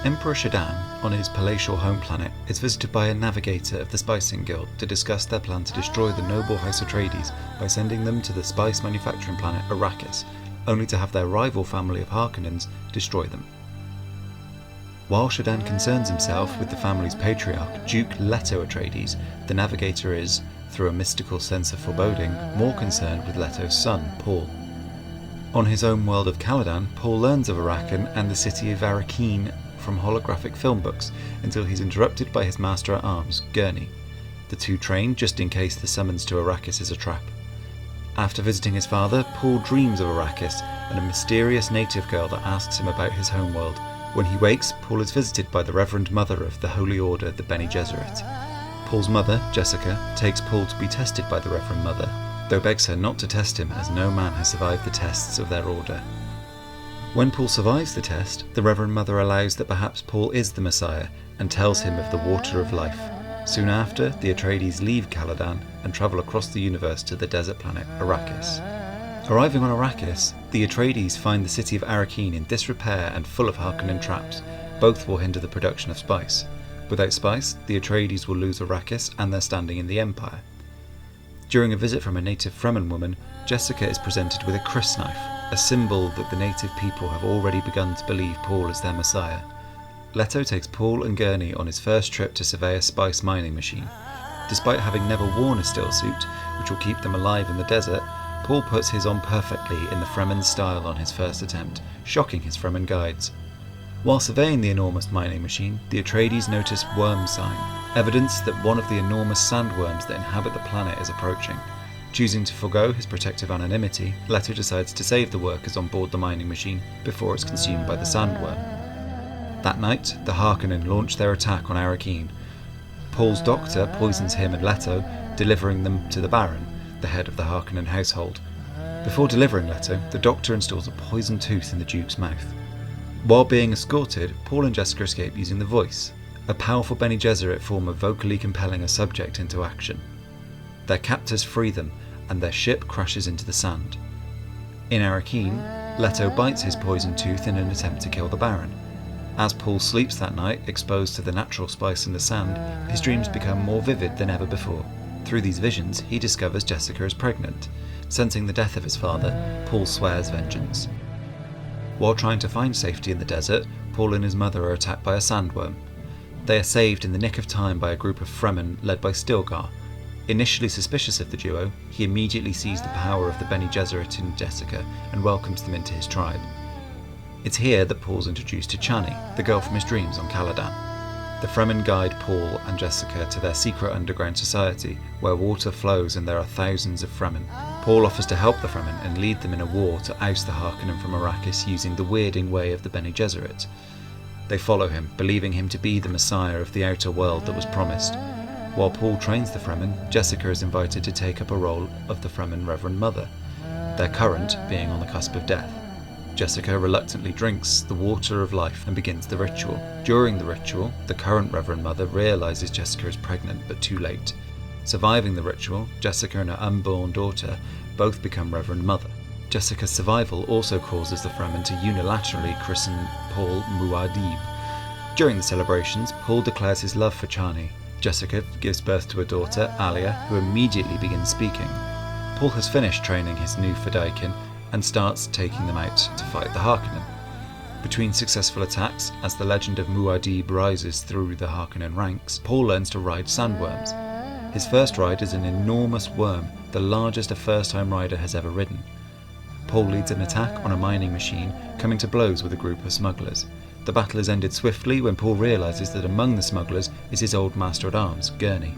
Emperor Shadan, on his palatial home planet, is visited by a navigator of the Spicing Guild to discuss their plan to destroy the noble House Atreides by sending them to the spice manufacturing planet Arrakis, only to have their rival family of Harkonnens destroy them. While Shadan concerns himself with the family's patriarch, Duke Leto Atreides, the navigator is, through a mystical sense of foreboding, more concerned with Leto's son, Paul. On his own world of Caladan, Paul learns of Arrakeen and the city of Arrakeen from holographic film books until he's interrupted by his master-at-arms, Gurney. The two train just in case the summons to Arrakis is a trap. After visiting his father, Paul dreams of Arrakis and a mysterious native girl that asks him about his homeworld. When he wakes, Paul is visited by the Reverend Mother of the Holy Order, the Bene Gesserit. Paul's mother, Jessica, takes Paul to be tested by the Reverend Mother, though begs her not to test him as no man has survived the tests of their order. When Paul survives the test, the Reverend Mother allows that perhaps Paul is the Messiah and tells him of the Water of Life. Soon after, the Atreides leave Caladan and travel across the universe to the desert planet Arrakis. Arriving on Arrakis, the Atreides find the city of Arrakeen in disrepair and full of Harkonnen traps. Both will hinder the production of spice. Without spice, the Atreides will lose Arrakis and their standing in the Empire. During a visit from a native Fremen woman, Jessica is presented with a crysknife, a symbol that the native people have already begun to believe Paul is their Messiah. Leto takes Paul and Gurney on his first trip to survey a spice mining machine. Despite having never worn a still suit, which will keep them alive in the desert, Paul puts his on perfectly in the Fremen style on his first attempt, shocking his Fremen guides. While surveying the enormous mining machine, the Atreides notice worm sign, evidence that one of the enormous sandworms that inhabit the planet is approaching. Choosing to forego his protective anonymity, Leto decides to save the workers on board the mining machine before it's consumed by the sandworm. That night, the Harkonnen launch their attack on Arrakeen. Paul's doctor poisons him and Leto, delivering them to the Baron, the head of the Harkonnen household. Before delivering Leto, the doctor installs a poisoned tooth in the Duke's mouth. While being escorted, Paul and Jessica escape using the voice, a powerful Bene Gesserit form of vocally compelling a subject into action. Their captors free them, and their ship crashes into the sand. In Arrakeen, Leto bites his poisoned tooth in an attempt to kill the Baron. As Paul sleeps that night, exposed to the natural spice in the sand, his dreams become more vivid than ever before. Through these visions, he discovers Jessica is pregnant. Sensing the death of his father, Paul swears vengeance. While trying to find safety in the desert, Paul and his mother are attacked by a sandworm. They are saved in the nick of time by a group of Fremen led by Stilgar. Initially suspicious of the duo, he immediately sees the power of the Bene Gesserit in Jessica and welcomes them into his tribe. It's here that Paul's introduced to Chani, the girl from his dreams on Caladan. The Fremen guide Paul and Jessica to their secret underground society, where water flows and there are thousands of Fremen. Paul offers to help the Fremen and lead them in a war to oust the Harkonnen from Arrakis using the weirding way of the Bene Gesserit. They follow him, believing him to be the Messiah of the outer world that was promised. While Paul trains the Fremen, Jessica is invited to take up a role of the Fremen Reverend Mother, their current being on the cusp of death. Jessica reluctantly drinks the Water of Life and begins the ritual. During the ritual, the current Reverend Mother realises Jessica is pregnant, but too late. Surviving the ritual, Jessica and her unborn daughter both become Reverend Mother. Jessica's survival also causes the Fremen to unilaterally christen Paul Muad'Dib. During the celebrations, Paul declares his love for Chani. Jessica gives birth to a daughter, Alia, who immediately begins speaking. Paul has finished training his new Fedaykin and starts taking them out to fight the Harkonnen. Between successful attacks, as the legend of Muad'Dib rises through the Harkonnen ranks, Paul learns to ride sandworms. His first ride is an enormous worm, the largest a first-time rider has ever ridden. Paul leads an attack on a mining machine, coming to blows with a group of smugglers. The battle is ended swiftly when Paul realises that among the smugglers is his old master-at-arms, Gurney.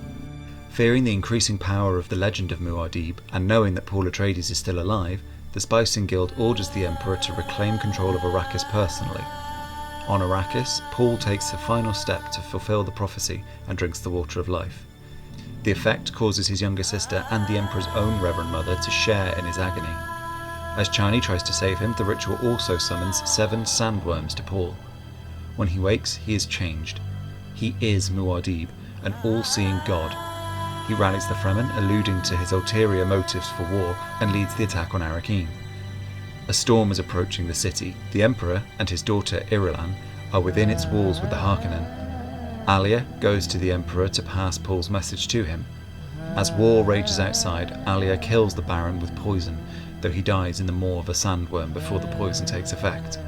Fearing the increasing power of the legend of Muad'Dib, and knowing that Paul Atreides is still alive, the Spicing Guild orders the Emperor to reclaim control of Arrakis personally. On Arrakis, Paul takes a final step to fulfill the prophecy and drinks the Water of Life. The effect causes his younger sister and the Emperor's own Reverend Mother to share in his agony. As Chani tries to save him, the ritual also summons 7 sandworms to Paul. When he wakes, he is changed. He is Muad'Dib, an all-seeing god. He rallies the Fremen, alluding to his ulterior motives for war, and leads the attack on Arrakeen. A storm is approaching the city. The Emperor and his daughter Irulan are within its walls with the Harkonnen. Alia goes to the Emperor to pass Paul's message to him. As war rages outside, Alia kills the Baron with poison, though he dies in the maw of a sandworm before the poison takes effect.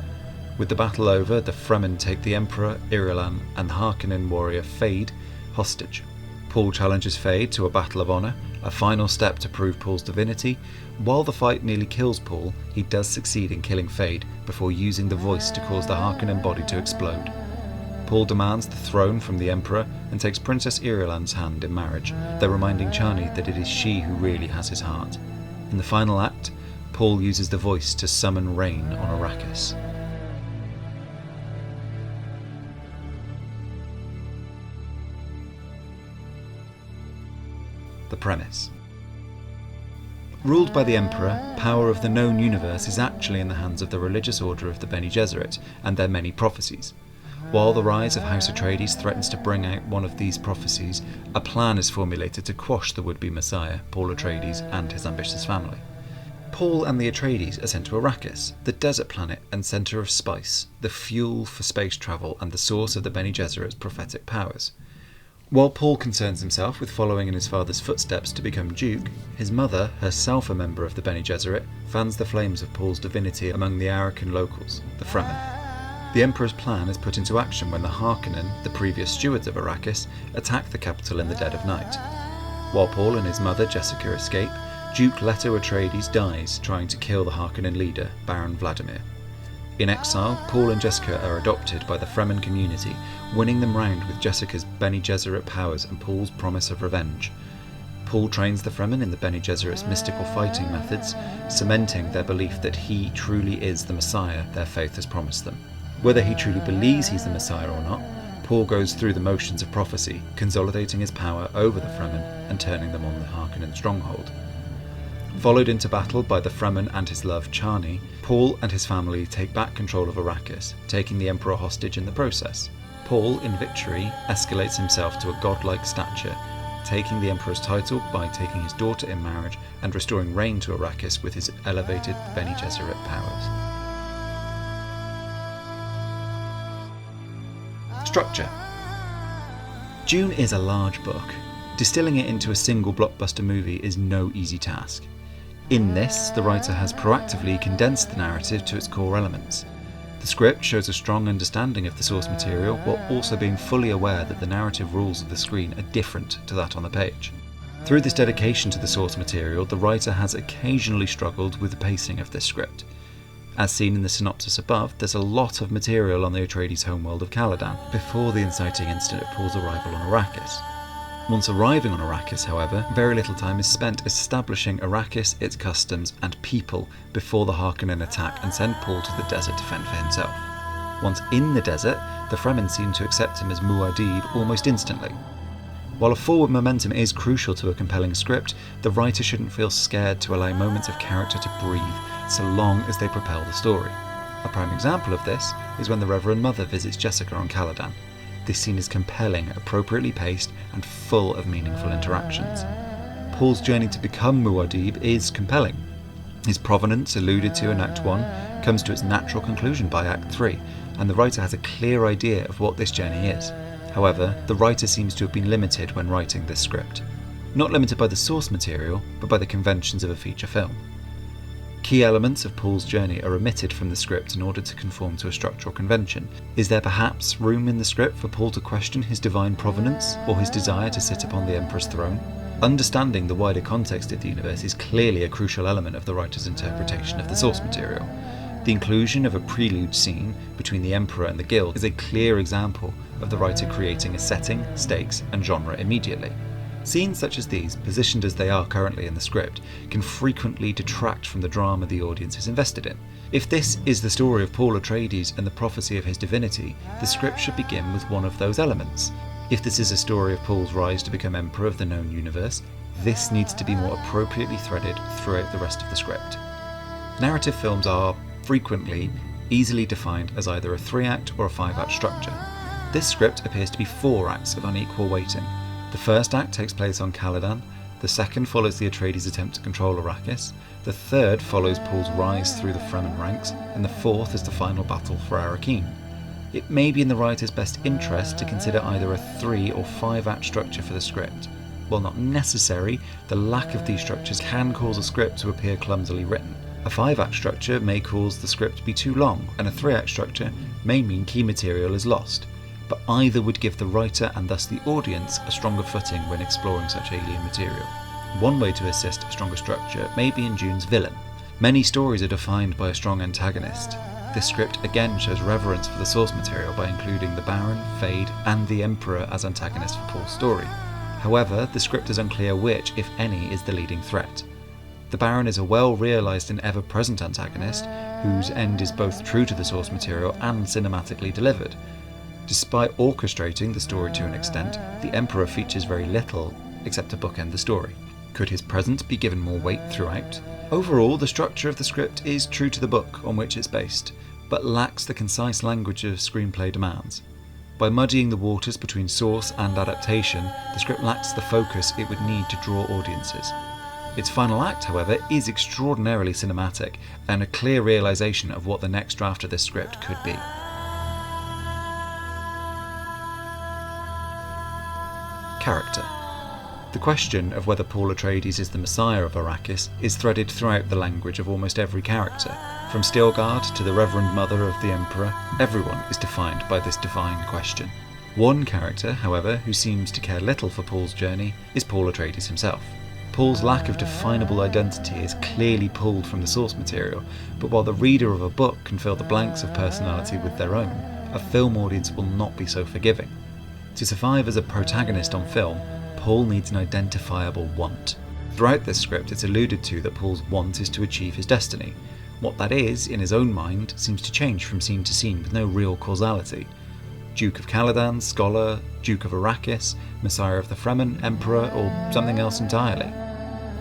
With the battle over, the Fremen take the Emperor, Irulan, and the Harkonnen warrior Fade hostage. Paul challenges Fade to a battle of honour, a final step to prove Paul's divinity. While the fight nearly kills Paul, he does succeed in killing Fade before using the voice to cause the Harkonnen body to explode. Paul demands the throne from the Emperor and takes Princess Irulan's hand in marriage, though reminding Chani that it is she who really has his heart. In the final act, Paul uses the voice to summon rain on Arrakis. The premise. Ruled by the Emperor, power of the known universe is actually in the hands of the religious order of the Bene Gesserit and their many prophecies. While the rise of House Atreides threatens to bring out one of these prophecies, a plan is formulated to quash the would-be Messiah, Paul Atreides, and his ambitious family. Paul and the Atreides are sent to Arrakis, the desert planet and centre of spice, the fuel for space travel and the source of the Bene Gesserit's prophetic powers. While Paul concerns himself with following in his father's footsteps to become Duke, his mother, herself a member of the Bene Gesserit, fans the flames of Paul's divinity among the Arakan locals, the Fremen. The Emperor's plan is put into action when the Harkonnen, the previous stewards of Arrakis, attack the capital in the dead of night. While Paul and his mother Jessica escape, Duke Leto Atreides dies trying to kill the Harkonnen leader, Baron Vladimir. In exile, Paul and Jessica are adopted by the Fremen community, winning them round with Jessica's Bene Gesserit powers and Paul's promise of revenge. Paul trains the Fremen in the Bene Gesserit's mystical fighting methods, cementing their belief that he truly is the Messiah their faith has promised them. Whether he truly believes he's the Messiah or not, Paul goes through the motions of prophecy, consolidating his power over the Fremen and turning them on the Harkonnen stronghold. Followed into battle by the Fremen and his love Chani, Paul and his family take back control of Arrakis, taking the Emperor hostage in the process. Paul, in victory, escalates himself to a godlike stature, taking the Emperor's title by taking his daughter in marriage and restoring reign to Arrakis with his elevated Bene Gesserit powers. Structure. Dune is a large book. Distilling it into a single blockbuster movie is no easy task. In this, the writer has proactively condensed the narrative to its core elements. The script shows a strong understanding of the source material while also being fully aware that the narrative rules of the screen are different to that on the page. Through this dedication to the source material, the writer has occasionally struggled with the pacing of this script. As seen in the synopsis above, there's a lot of material on the Atreides homeworld of Caladan before the inciting incident of Paul's arrival on Arrakis. Once arriving on Arrakis, however, very little time is spent establishing Arrakis, its customs and people before the Harkonnen attack and send Paul to the desert to fend for himself. Once in the desert, the Fremen seem to accept him as Muad'Dib almost instantly. While a forward momentum is crucial to a compelling script, the writer shouldn't feel scared to allow moments of character to breathe, so long as they propel the story. A prime example of this is when the Reverend Mother visits Jessica on Caladan. This scene is compelling, appropriately paced, and full of meaningful interactions. Paul's journey to become Muad'Dib is compelling. His provenance, alluded to in Act 1, comes to its natural conclusion by Act 3, and the writer has a clear idea of what this journey is. However, the writer seems to have been limited when writing this script. Not limited by the source material, but by the conventions of a feature film. Key elements of Paul's journey are omitted from the script in order to conform to a structural convention. Is there perhaps room in the script for Paul to question his divine provenance or his desire to sit upon the Emperor's throne? Understanding the wider context of the universe is clearly a crucial element of the writer's interpretation of the source material. The inclusion of a prelude scene between the Emperor and the Guild is a clear example of the writer creating a setting, stakes, and genre immediately. Scenes such as these, positioned as they are currently in the script, can frequently detract from the drama the audience is invested in. If this is the story of Paul Atreides and the prophecy of his divinity, the script should begin with one of those elements. If this is a story of Paul's rise to become Emperor of the known universe, this needs to be more appropriately threaded throughout the rest of the script. Narrative films are, frequently, easily defined as either a 3-act or a 5-act structure. This script appears to be 4 acts of unequal weighting. The first act takes place on Caladan, the second follows the Atreides' attempt to control Arrakis, the third follows Paul's rise through the Fremen ranks, and the fourth is the final battle for Arrakeen. it may be in the writer's best interest to consider either a 3 or 5 act structure for the script. While not necessary, the lack of these structures can cause a script to appear clumsily written. A 5-act structure may cause the script to be too long, and a 3-act structure may mean key material is lost. But either would give the writer and thus the audience a stronger footing when exploring such alien material. One way to assist a stronger structure may be in Dune's villain. Many stories are defined by a strong antagonist. This script again shows reverence for the source material by including the Baron, Fade, and the Emperor as antagonists for Paul's story. However, the script is unclear which, if any, is the leading threat. The Baron is a well-realised and ever-present antagonist, whose end is both true to the source material and cinematically delivered. Despite orchestrating the story to an extent, the Emperor features very little, except to bookend the story. Could his presence be given more weight throughout? Overall, the structure of the script is true to the book on which it's based, but lacks the concise language of screenplay demands. By muddying the waters between source and adaptation, the script lacks the focus it would need to draw audiences. Its final act, however, is extraordinarily cinematic and a clear realisation of what the next draft of this script could be. Character. The question of whether Paul Atreides is the Messiah of Arrakis is threaded throughout the language of almost every character. From Stilgard to the Reverend Mother of the Emperor, everyone is defined by this divine question. One character, however, who seems to care little for Paul's journey is Paul Atreides himself. Paul's lack of definable identity is clearly pulled from the source material, but while the reader of a book can fill the blanks of personality with their own, a film audience will not be so forgiving. To survive as a protagonist on film, Paul needs an identifiable want. Throughout this script, it's alluded to that Paul's want is to achieve his destiny. What that is, in his own mind, seems to change from scene to scene with no real causality. Duke of Caladan, Scholar, Duke of Arrakis, Messiah of the Fremen, Emperor, or something else entirely.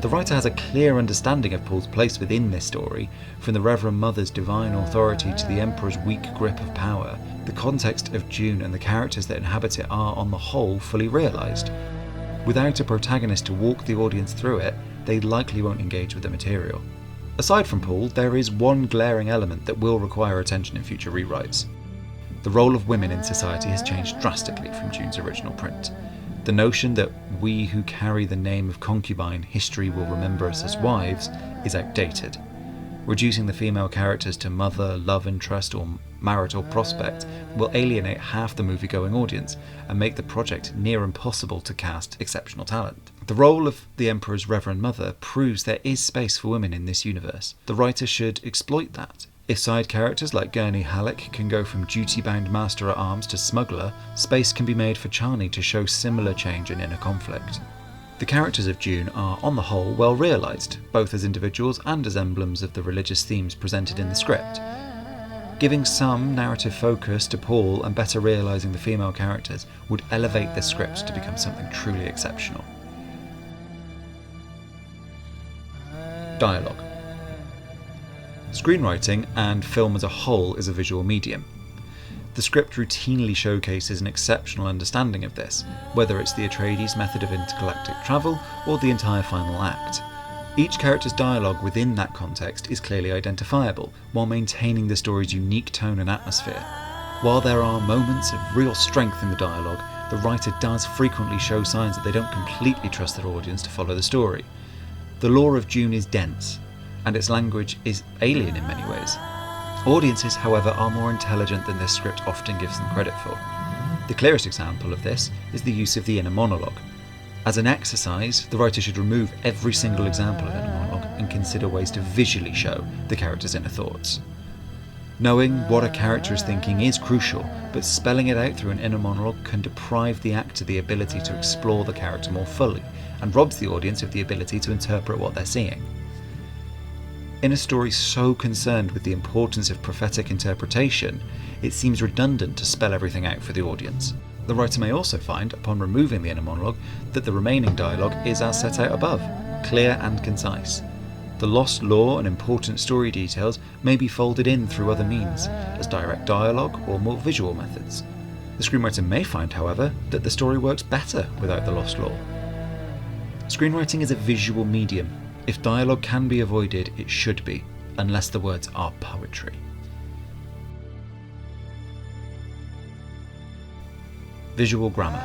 The writer has a clear understanding of Paul's place within this story, from the Reverend Mother's divine authority to the Emperor's weak grip of power. The context of Dune and the characters that inhabit it are, on the whole, fully realised. Without a protagonist to walk the audience through it, they likely won't engage with the material. Aside from Paul, there is one glaring element that will require attention in future rewrites. The role of women in society has changed drastically from Dune's original print. The notion that we who carry the name of concubine, history will remember us as wives, is outdated. Reducing the female characters to mother, love interest, or marital prospect will alienate half the movie-going audience and make the project near impossible to cast exceptional talent. The role of the Emperor's Reverend Mother proves there is space for women in this universe. The writer should exploit that. If side characters like Gurney Halleck can go from duty-bound master-at-arms to smuggler, space can be made for Chani to show similar change and inner conflict. The characters of Dune are, on the whole, well realised, both as individuals and as emblems of the religious themes presented in the script. Giving some narrative focus to Paul and better realising the female characters would elevate this script to become something truly exceptional. Dialogue. Screenwriting and film as a whole is a visual medium. The script routinely showcases an exceptional understanding of this, whether it's the Atreides method of intergalactic travel or the entire final act. Each character's dialogue within that context is clearly identifiable, while maintaining the story's unique tone and atmosphere. While there are moments of real strength in the dialogue, the writer does frequently show signs that they don't completely trust their audience to follow the story. The lore of Dune is dense, and its language is alien in many ways. Audiences, however, are more intelligent than this script often gives them credit for. The clearest example of this is the use of the inner monologue. As an exercise, the writer should remove every single example of inner monologue and consider ways to visually show the character's inner thoughts. Knowing what a character is thinking is crucial, but spelling it out through an inner monologue can deprive the actor the ability to explore the character more fully, and robs the audience of the ability to interpret what they're seeing. In a story so concerned with the importance of prophetic interpretation, it seems redundant to spell everything out for the audience. The writer may also find, upon removing the inner monologue, that the remaining dialogue is as set out above, clear and concise. The lost lore and important story details may be folded in through other means, as direct dialogue or more visual methods. The screenwriter may find, however, that the story works better without the lost lore. Screenwriting is a visual medium. If dialogue can be avoided, it should be, unless the words are poetry. Visual grammar.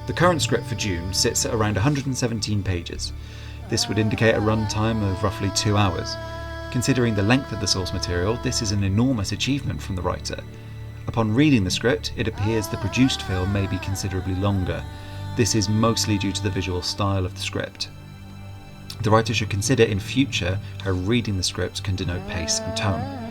The current script for Dune sits at around 117 pages. This would indicate a runtime of roughly 2 hours. Considering the length of the source material, this is an enormous achievement from the writer. Upon reading the script, it appears the produced film may be considerably longer. This is mostly due to the visual style of the script. The writer should consider in future how reading the script can denote pace and tone.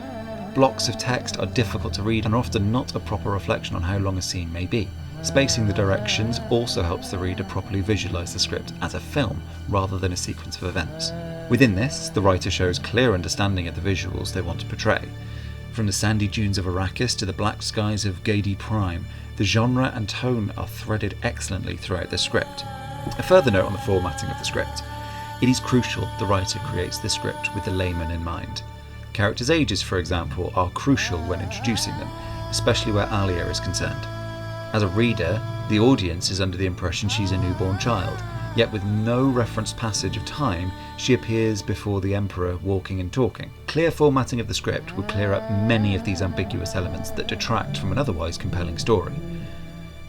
Blocks of text are difficult to read and are often not a proper reflection on how long a scene may be. Spacing the directions also helps the reader properly visualise the script as a film rather than a sequence of events. Within this, the writer shows clear understanding of the visuals they want to portray. From the sandy dunes of Arrakis to the black skies of Gadi Prime, the genre and tone are threaded excellently throughout the script. A further note on the formatting of the script. It is crucial the writer creates the script with the layman in mind. Characters' ages, for example, are crucial when introducing them, especially where Alia is concerned. As a reader, the audience is under the impression she's a newborn child, yet with no referenced passage of time, she appears before the Emperor walking and talking. Clear formatting of the script would clear up many of these ambiguous elements that detract from an otherwise compelling story.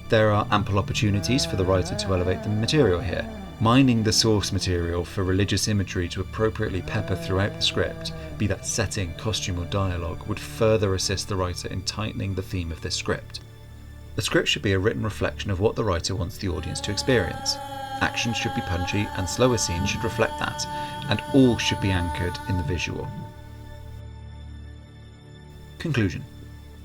There are ample opportunities for the writer to elevate the material here. Mining the source material for religious imagery to appropriately pepper throughout the script, be that setting, costume or dialogue, would further assist the writer in tightening the theme of this script. The script should be a written reflection of what the writer wants the audience to experience. Action should be punchy and slower scenes should reflect that, and all should be anchored in the visual. Conclusion.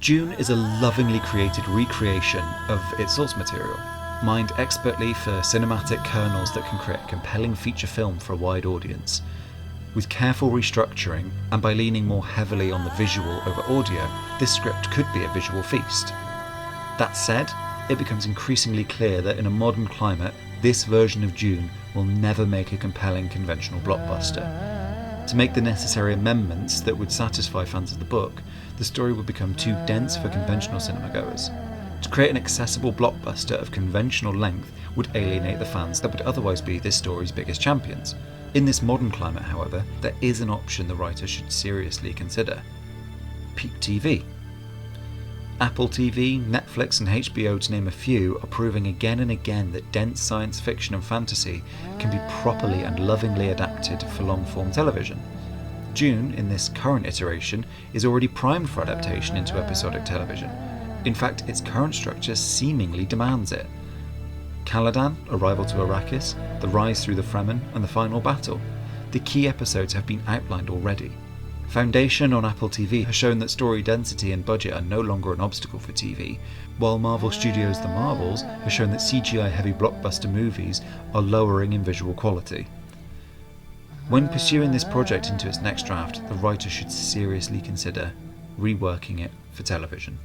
Dune is a lovingly created recreation of its source material, mined expertly for cinematic kernels that can create a compelling feature film for a wide audience. With careful restructuring, and by leaning more heavily on the visual over audio, this script could be a visual feast. That said, it becomes increasingly clear that in a modern climate, this version of Dune will never make a compelling conventional blockbuster. To make the necessary amendments that would satisfy fans of the book, the story would become too dense for conventional cinemagoers. To create an accessible blockbuster of conventional length would alienate the fans that would otherwise be this story's biggest champions. In this modern climate, however, there is an option the writer should seriously consider. Peak TV. Apple TV, Netflix and HBO, to name a few, are proving again and again that dense science fiction and fantasy can be properly and lovingly adapted for long-form television. Dune, in this current iteration, is already primed for adaptation into episodic television. In fact, its current structure seemingly demands it. Caladan, Arrival to Arrakis, The Rise through the Fremen, and the final battle. The key episodes have been outlined already. Foundation on Apple TV has shown that story density and budget are no longer an obstacle for TV, while Marvel Studios' The Marvels has shown that CGI-heavy blockbuster movies are lowering in visual quality. When pursuing this project into its next draft, the writer should seriously consider reworking it for television.